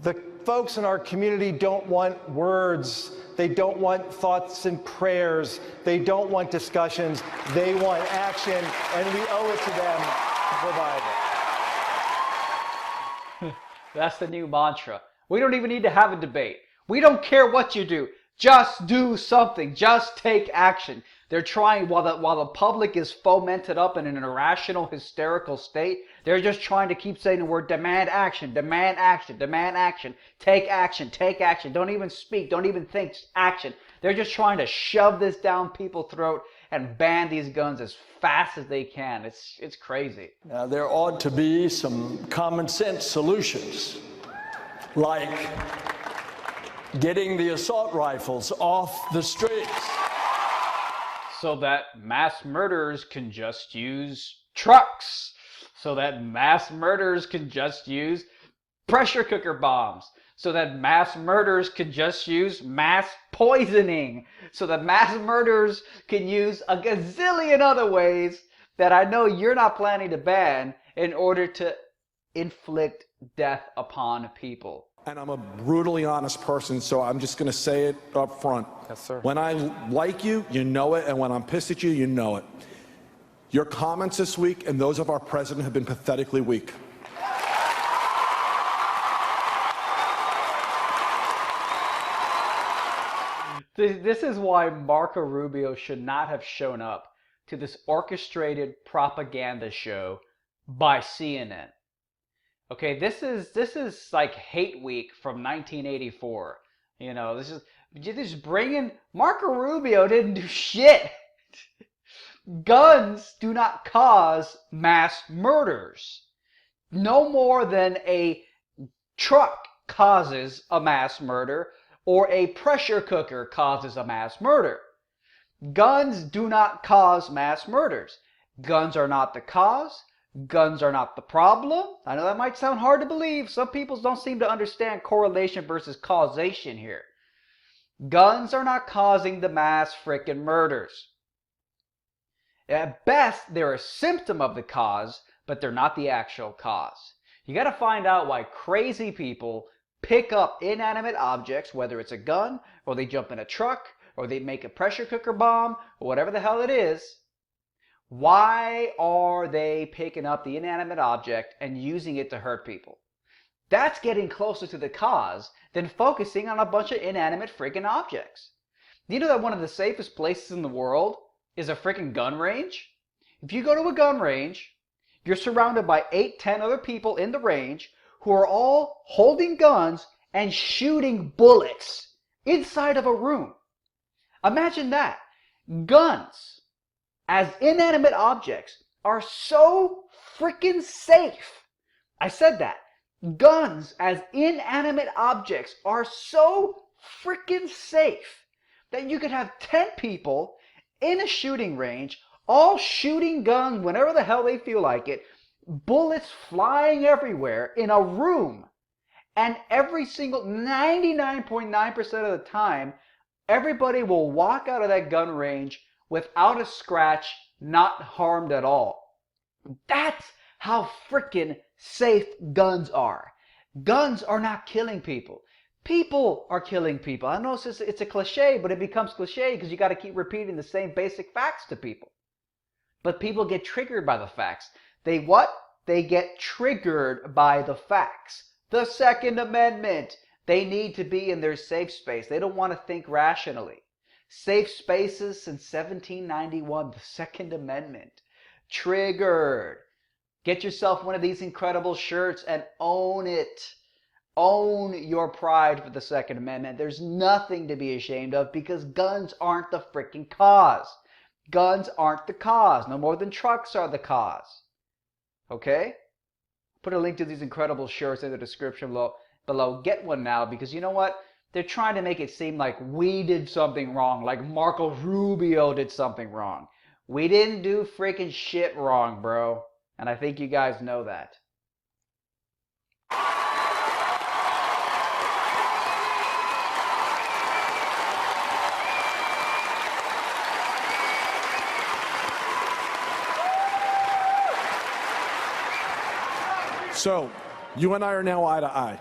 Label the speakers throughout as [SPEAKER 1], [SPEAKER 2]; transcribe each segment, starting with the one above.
[SPEAKER 1] The folks in our community don't want words. They don't want thoughts and prayers. They don't want discussions. They want action, and we owe it to them to provide it.
[SPEAKER 2] That's the new mantra. We don't even need to have a debate. We don't care what you do. Just do something. Just take action. They're trying, while the public is fomented up in an irrational, hysterical state, they're just trying to keep saying the word demand action, demand action, demand action, take action, take action. Don't even speak, don't even think, just action. They're just trying to shove this down people's throat and ban these guns as fast as they can. It's crazy.
[SPEAKER 3] Now, there ought to be some common sense solutions, like getting the assault rifles off the streets,
[SPEAKER 2] so that mass murderers can just use trucks. So that mass murderers can just use pressure cooker bombs. So that mass murderers can just use mass poisoning. So that mass murderers can use a gazillion other ways that I know you're not planning to ban in order to inflict death upon people.
[SPEAKER 4] And I'm a brutally honest person, so I'm just going to say it up front.
[SPEAKER 1] Yes, sir.
[SPEAKER 4] When I like you, you know it, and when I'm pissed at you, you know it. Your comments this week and those of our president have been pathetically weak.
[SPEAKER 2] This is why Marco Rubio should not have shown up to this orchestrated propaganda show by CNN. Okay, this is like Hate Week from 1984. You know, this is bringing. Marco Rubio didn't do shit. Guns do not cause mass murders. No more than a truck causes a mass murder or a pressure cooker causes a mass murder. Guns do not cause mass murders. Guns are not the cause. Guns are not the problem. I know that might sound hard to believe. Some people don't seem to understand correlation versus causation here. Guns are not causing the mass frickin' murders. At best, they're a symptom of the cause, but they're not the actual cause. You gotta find out why crazy people pick up inanimate objects, whether it's a gun, or they jump in a truck, or they make a pressure cooker bomb, or whatever the hell it is. Why are they picking up the inanimate object and using it to hurt people? That's getting closer to the cause than focusing on a bunch of inanimate freaking objects. Do you know that one of the safest places in the world is a freaking gun range? If you go to a gun range, you're surrounded by 8-10 other people in the range who are all holding guns and shooting bullets inside of a room. Imagine that. Guns as inanimate objects are so freaking safe. I said that. Guns as inanimate objects are so freaking safe that you could have 10 people in a shooting range all shooting guns whenever the hell they feel like it, bullets flying everywhere in a room, and every single 99.9% of the time everybody will walk out of that gun range without a scratch, not harmed at all. That's how freaking safe guns are. Guns are not killing people. People are killing people. I know it's a cliche, but it becomes cliche because you got to keep repeating the same basic facts to people. But people get triggered by the facts. They what? They get triggered by the facts. The Second Amendment. They need to be in their safe space. They don't want to think rationally. Safe spaces since 1791, the Second Amendment. Triggered. Get yourself one of these incredible shirts and own it. Own your pride for the Second Amendment. There's nothing to be ashamed of because guns aren't the freaking cause. Guns aren't the cause, no more than trucks are the cause. Okay? Put a link to these incredible shirts in the description below. Get one now because you know what? They're trying to make it seem like we did something wrong, like Marco Rubio did something wrong. We didn't do freaking shit wrong, bro. And I think you guys know that.
[SPEAKER 4] So, you and I are now eye to eye.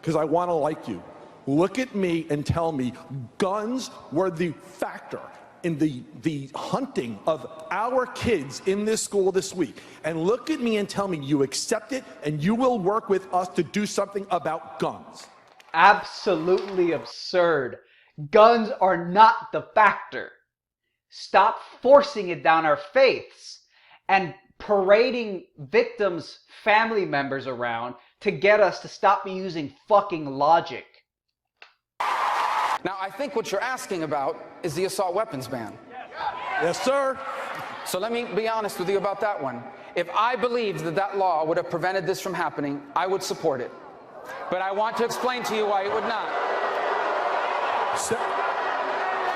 [SPEAKER 4] because I want to like you. Look at me and tell me guns were the factor in the hunting of our kids in this school this week. And look at me and tell me you accept it and you will work with us to do something about guns.
[SPEAKER 2] Absolutely absurd. Guns are not the factor. Stop forcing it down our faiths and parading victims' family members around to get us to stop using fucking logic.
[SPEAKER 5] Now, I think what you're asking about is the assault weapons ban.
[SPEAKER 4] Yes, sir.
[SPEAKER 5] So let me be honest with you about that one. If I believed that that law would have prevented this from happening, I would support it. But I want to explain to you why it would not.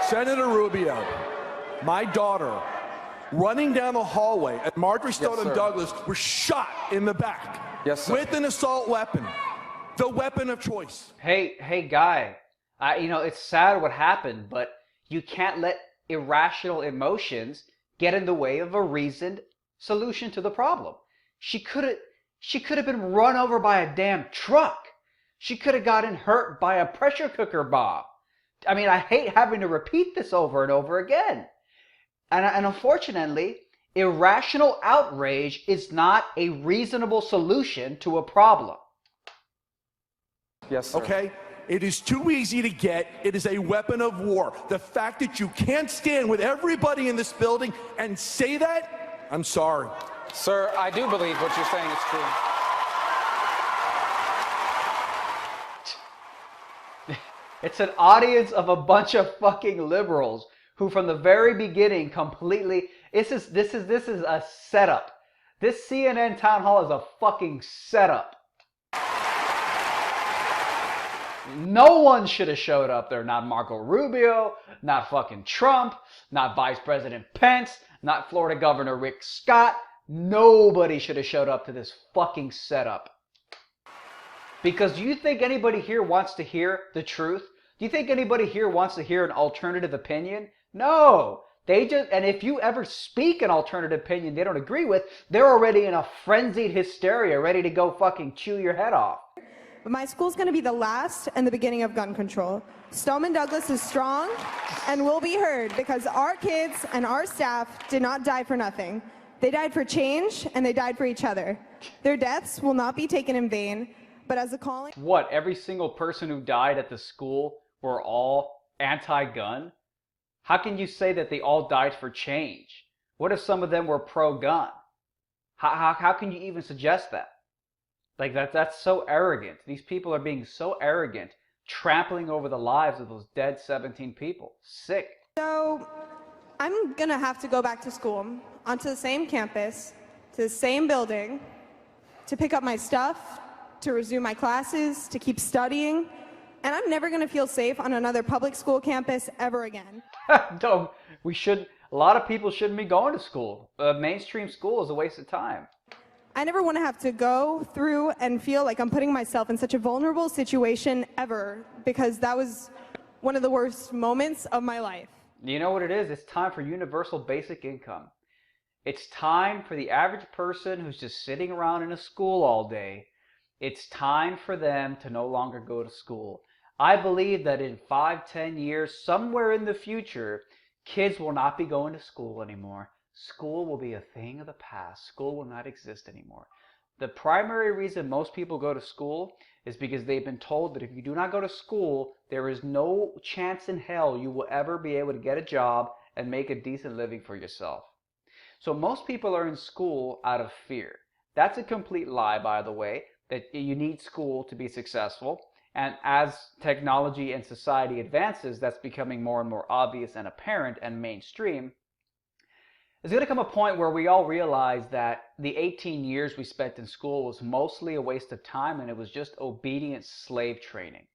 [SPEAKER 4] Senator Rubio, my daughter, running down the hallway at Marjorie Stoneman
[SPEAKER 5] sir.
[SPEAKER 4] Douglas was shot in the back.
[SPEAKER 5] Yes, sir.
[SPEAKER 4] With an assault weapon, the weapon of choice.
[SPEAKER 2] Hey, guy. It's sad what happened, but you can't let irrational emotions get in the way of a reasoned solution to the problem. She could have been run over by a damn truck. She could have gotten hurt by a pressure cooker bomb. I mean, I hate having to repeat this over and over again. And unfortunately, irrational outrage is not a reasonable solution to a problem.
[SPEAKER 5] Yes, sir.
[SPEAKER 4] Okay? It is too easy to get. It is a weapon of war. The fact that you can't stand with everybody in this building and say that, I'm sorry.
[SPEAKER 5] Sir, I do believe what you're saying is true.
[SPEAKER 2] It's an audience of a bunch of fucking liberals who from the very beginning completely, this is a setup. This CNN town hall is a fucking setup. No one should have showed up there. Not Marco Rubio, not fucking Trump, not Vice President Pence, not Florida Governor Rick Scott. Nobody should have showed up to this fucking setup. Because do you think anybody here wants to hear the truth? Do you think anybody here wants to hear an alternative opinion? No. And if you ever speak an alternative opinion they don't agree with, they're already in a frenzied hysteria, ready to go fucking chew your head off.
[SPEAKER 6] But my school's going to be the last and the beginning of gun control. Stoneman Douglas is strong and will be heard because our kids and our staff did not die for nothing. They died for change and they died for each other. Their deaths will not be taken in vain, but as a calling...
[SPEAKER 2] What, every single person who died at the school were all anti-gun? How can you say that they all died for change? What if some of them were pro-gun? How can you even suggest that? Like, that's so arrogant. These people are being so arrogant, trampling over the lives of those dead 17 people. Sick.
[SPEAKER 6] So, I'm gonna have to go back to school, onto the same campus, to the same building, to pick up my stuff, to resume my classes, to keep studying, and I'm never gonna feel safe on another public school campus ever again.
[SPEAKER 2] A lot of people shouldn't be going to school. Mainstream school is a waste of time.
[SPEAKER 6] I never want to have to go through and feel like I'm putting myself in such a vulnerable situation ever, because that was one of the worst moments of my life.
[SPEAKER 2] You know what it is? It's time for universal basic income. It's time for the average person who's just sitting around in a school all day. It's time for them to no longer go to school. I believe that in 5-10 years, somewhere in the future, kids will not be going to school anymore. School will be a thing of the past. School will not exist anymore. The primary reason most people go to school is because they've been told that if you do not go to school, there is no chance in hell you will ever be able to get a job and make a decent living for yourself. So most people are in school out of fear. That's a complete lie, by the way, that you need school to be successful. And as technology and society advances, that's becoming more and more obvious and apparent and mainstream. There's going to come a point where we all realize that the 18 years we spent in school was mostly a waste of time and it was just obedient slave training.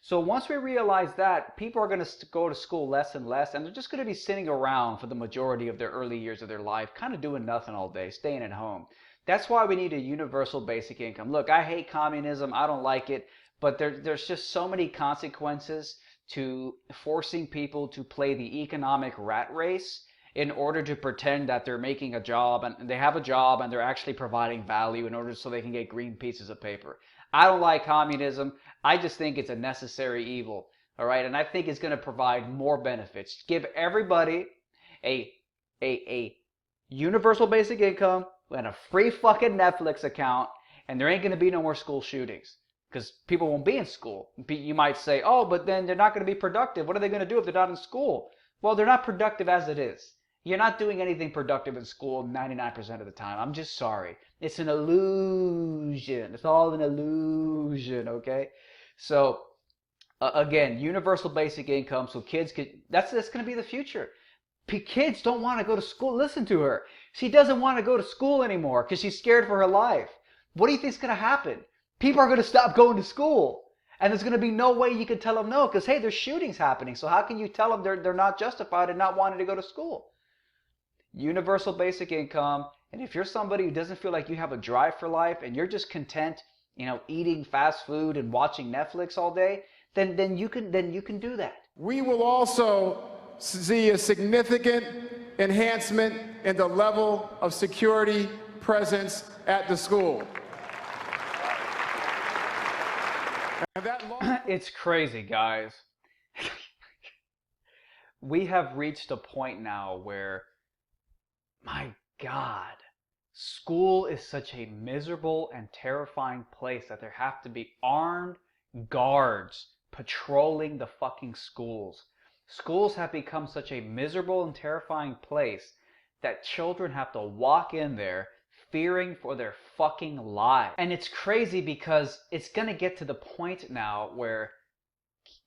[SPEAKER 2] So once we realize that, people are going to go to school less and less, and they're just going to be sitting around for the majority of their early years of their life, kind of doing nothing all day, staying at home. That's why we need a universal basic income. Look, I hate communism. I don't like it. But there's just so many consequences to forcing people to play the economic rat race in order to pretend that they're making a job and they have a job and they're actually providing value in order so they can get green pieces of paper. I don't like communism. I just think it's a necessary evil. All right, and I think it's going to provide more benefits. Give everybody a universal basic income and a free fucking Netflix account, and there ain't going to be no more school shootings because people won't be in school. You might say, oh, but then they're not going to be productive. What are they going to do if they're not in school? Well, they're not productive as it is. You're not doing anything productive in school 99% of the time. I'm just sorry. It's an illusion. It's all an illusion, okay? So, again, universal basic income so kids could, that's going to be the future. Kids don't want to go to school. Listen to her. She doesn't want to go to school anymore because she's scared for her life. What do you think is going to happen? People are going to stop going to school. And there's going to be no way you can tell them no because, hey, there's shootings happening. So how can you tell them they're not justified in not wanting to go to school? Universal basic income. And if you're somebody who doesn't feel like you have a drive for life and you're just content, eating fast food and watching Netflix all day, then you can do that.
[SPEAKER 7] We will also see a significant enhancement in the level of security presence at the school.
[SPEAKER 2] It's crazy, guys. We have reached a point now where, my God, school is such a miserable and terrifying place that there have to be armed guards patrolling the fucking schools. Schools have become such a miserable and terrifying place that children have to walk in there fearing for their fucking lives. And it's crazy because it's going to get to the point now where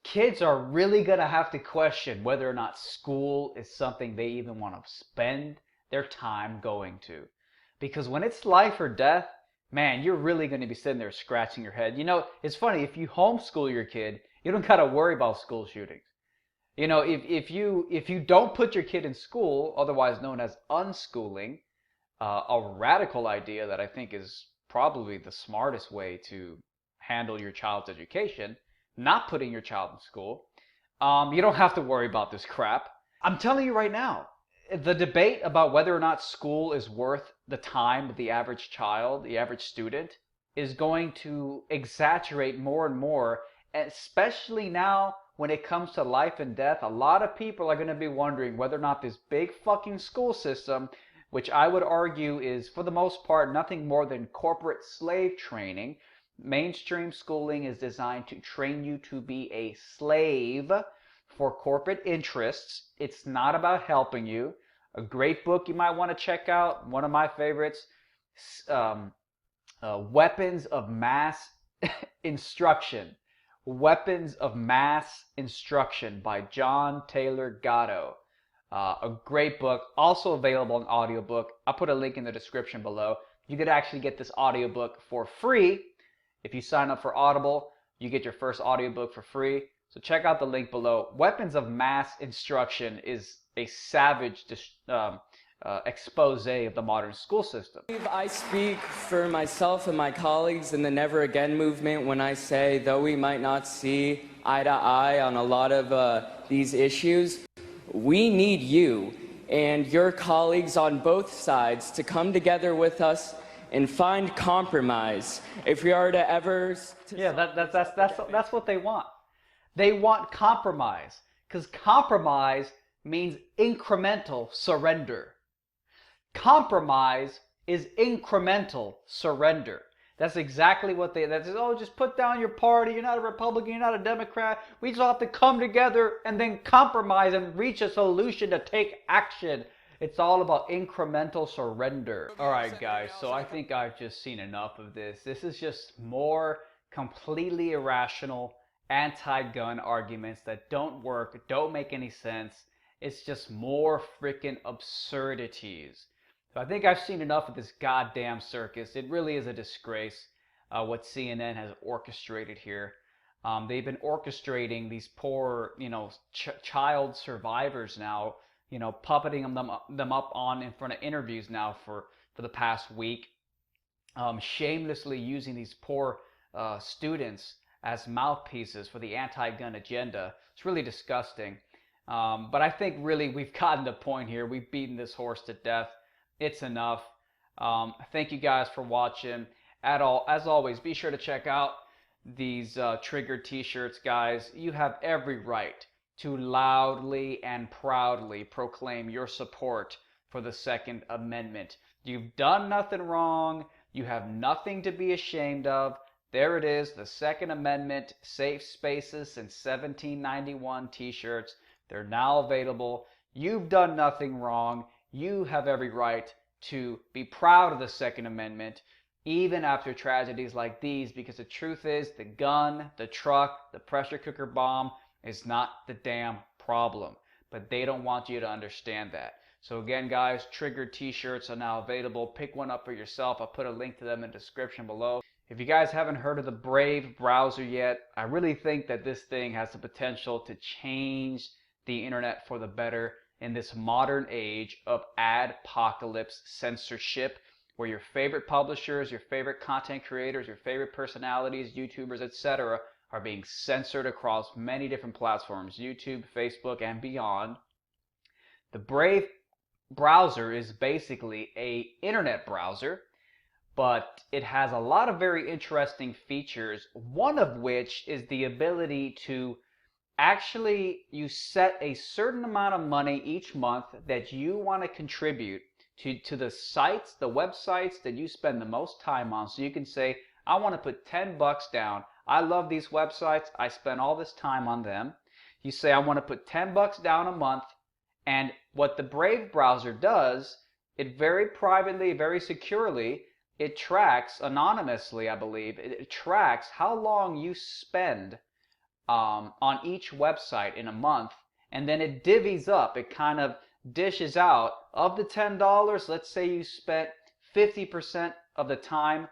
[SPEAKER 2] kids are really going to have to question whether or not school is something they even want to spend their time going to. Because when it's life or death, man, you're really going to be sitting there scratching your head. It's funny, if you homeschool your kid, you don't got to worry about school shootings. If you don't put your kid in school, otherwise known as unschooling, a radical idea that I think is probably the smartest way to handle your child's education, not putting your child in school, you don't have to worry about this crap. I'm telling you right now, the debate about whether or not school is worth the time of the average child, the average student, is going to exaggerate more and more, especially now when it comes to life and death. A lot of people are going to be wondering whether or not this big fucking school system, which I would argue is, for the most part, nothing more than corporate slave training. Mainstream schooling is designed to train you to be a slave for corporate interests. It's not about helping you. A great book you might want to check out, one of my favorites, Weapons of Mass Instruction. Weapons of Mass Instruction by John Taylor Gatto. A great book, also available in audiobook. I'll put a link in the description below. You could actually get this audiobook for free. If you sign up for Audible, you get your first audiobook for free. So check out the link below. Weapons of Mass Instruction is a savage expose of the modern school system.
[SPEAKER 8] I speak for myself and my colleagues in the Never Again movement when I say, though we might not see eye to eye on a lot of these issues, we need you and your colleagues on both sides to come together with us and find compromise if we are to ever...
[SPEAKER 2] Yeah, that's what they want. They want compromise, because compromise means incremental surrender. Compromise is incremental surrender. That's exactly what just put down your party, you're not a Republican, you're not a Democrat. We just have to come together and then compromise and reach a solution to take action. It's all about incremental surrender. All right, guys, so I think I've just seen enough of this. This is just more completely irrational anti-gun arguments that don't work, don't make any sense. It's just more freaking absurdities. So I think I've seen enough of this goddamn circus. It really is a disgrace what CNN has orchestrated here. They've been orchestrating these poor, child survivors now, puppeting them up on in front of interviews now for the past week, shamelessly using these poor students as mouthpieces for the anti-gun agenda. It's really disgusting. But I think really we've gotten to the point here. We've beaten this horse to death. It's enough. Thank you guys for watching. As always, be sure to check out these triggered t-shirts, guys. You have every right to loudly and proudly proclaim your support for the Second Amendment. You've done nothing wrong. You have nothing to be ashamed of. There it is, the Second Amendment Safe Spaces since 1791 t-shirts. They're now available. You've done nothing wrong. You have every right to be proud of the Second Amendment, even after tragedies like these, because the truth is the gun, the truck, the pressure cooker bomb is not the damn problem. But they don't want you to understand that. So again, guys, triggered t-shirts are now available. Pick one up for yourself. I'll put a link to them in the description below. If you guys haven't heard of the Brave browser yet, I really think that this thing has the potential to change the internet for the better in this modern age of adpocalypse censorship, where your favorite publishers, your favorite content creators, your favorite personalities, YouTubers, etc. are being censored across many different platforms, YouTube, Facebook, and beyond. The Brave browser is basically an internet browser, but it has a lot of very interesting features, one of which is the ability to actually, you set a certain amount of money each month that you want to contribute to the sites, the websites that you spend the most time on. So you can say, I want to put 10 bucks down. I love these websites. I spend all this time on them. You say, I want to put 10 bucks down a month. And what the Brave browser does, it very privately, very securely, it tracks, anonymously I believe, it tracks how long you spend on each website in a month, and then it divvies up, it kind of dishes out, of the $10, let's say you spent 50% of the time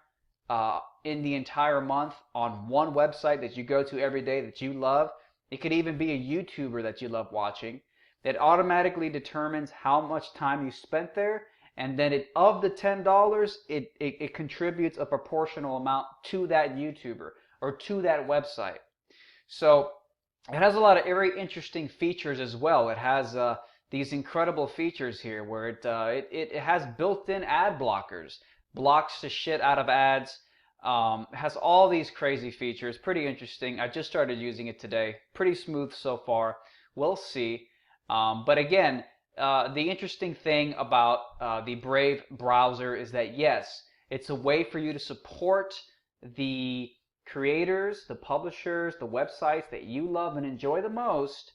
[SPEAKER 2] in the entire month on one website that you go to every day that you love. It could even be a YouTuber that you love watching. That automatically determines how much time you spent there, and then of the $10, it contributes a proportional amount to that YouTuber or to that website. So it has a lot of very interesting features as well. It has these incredible features here where it has built-in ad blockers, blocks the shit out of ads, has all these crazy features. Pretty interesting. I just started using it today. Pretty smooth so far. We'll see. But again, the interesting thing about the Brave browser is that yes, it's a way for you to support the creators, the publishers, the websites that you love and enjoy the most,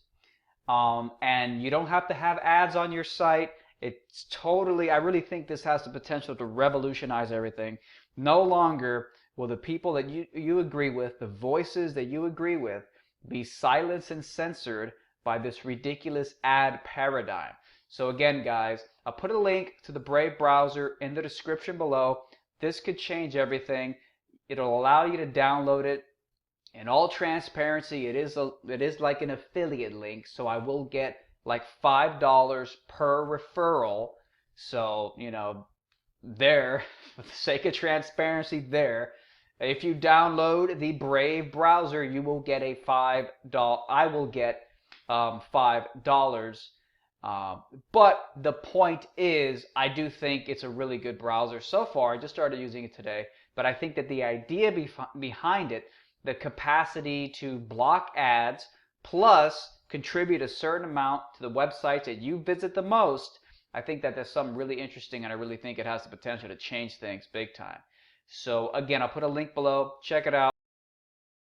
[SPEAKER 2] and you don't have to have ads on your site. It's totally, I really think this has the potential to revolutionize everything. No longer will the people that you agree with, the voices that you agree with, be silenced and censored by this ridiculous ad paradigm. So again, guys, I'll put a link to the Brave browser in the description below. This could change everything. It'll allow you to download it. In all transparency, it is like an affiliate link, so I will get like $5 per referral. So, you know, there, for the sake of transparency there, if you download the Brave browser, you will get a $5, I will get $5. But the point is, I do think it's a really good browser. So far, I just started using it today, but I think that the idea behind it, the capacity to block ads, plus contribute a certain amount to the websites that you visit the most, I think that there's something really interesting, and I really think it has the potential to change things big time. So again, I'll put a link below. Check it out.